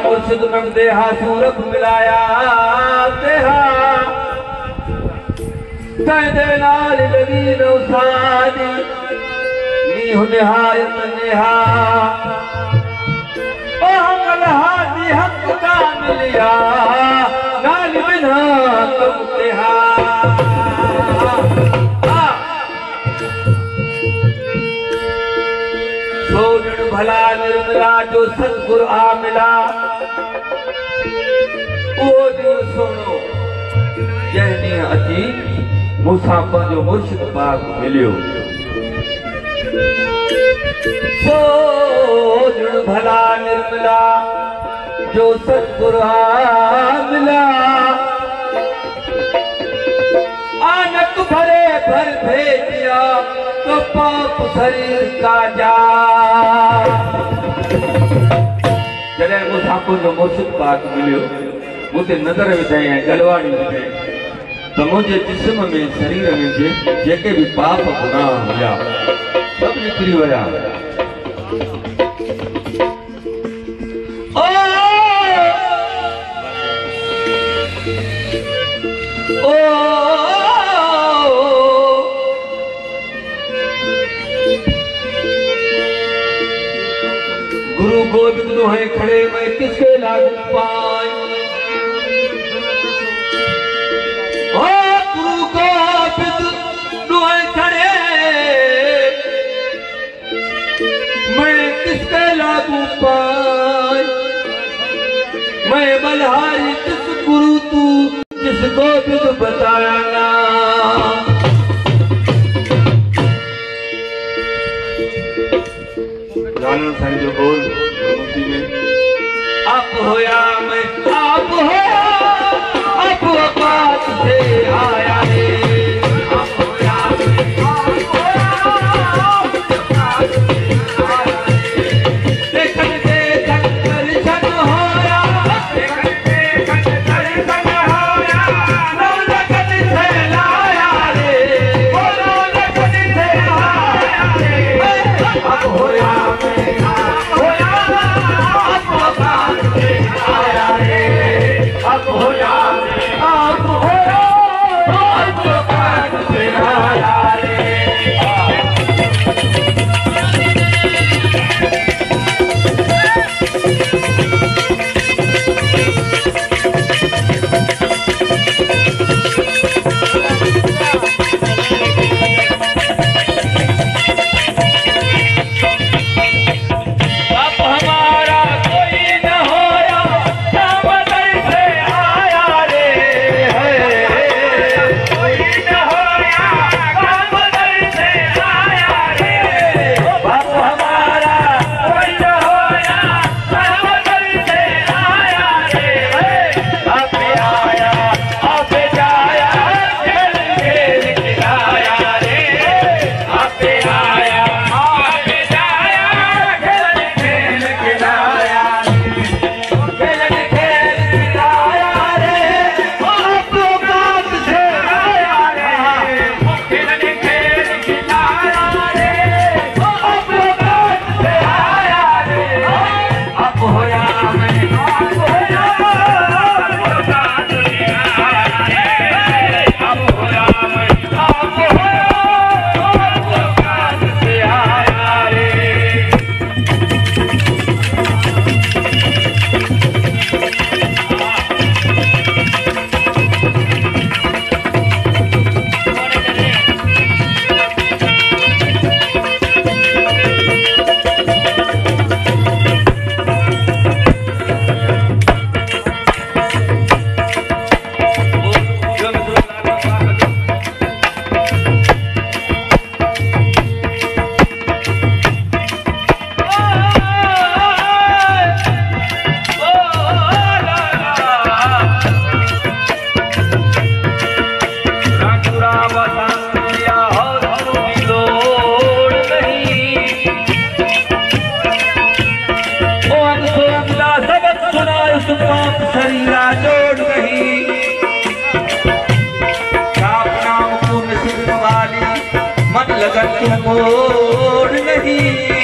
मुर्शिद में देहा सूरत मिलाया तेहा कहते नाल लगी नौसादी नी निहायत नेहा ओ हम हादी हक का मिलिया नाल बिना तुम तेहा सोजन भला निर्मला जो सतगुरु आ मिला वो दिन सुनो जैनी अची मूसा पंहिंजो मुर्शिद पाक मिलियो सोजन भला निर्मला जो सतगुरु आ मिला आनक भरे भर भेजिया तो पाप शरीर का जा जॾहिं मूंसां पंहिंजो मुर्शिद पाक मिलियो मुझे नज़र विधाई ऐं गलवाड़ी विधाई त मुंहिंजे जिस्म में शरीर में जेके भी पाप गुनाह हुआ सब निकिरी विया गुरु गोविंद दोहे खड़े मैं किसके लागू पाए गुरु गोविंद दोहे खड़े मैं किसके लागू पाए मैं बलहारी किस गुरु तू जिस गोविंद बताया ना साईं जो बोल आप होया मैं आप होया आप बात से आया रे आप होया मैं आप होया आप बात से आया रे देखन दर्शन होया देखन दर्शन होया रौनकन से लाया रे वो रौनकन से लाया रे आप होया मैं होया लगन तू मोड़ नहीं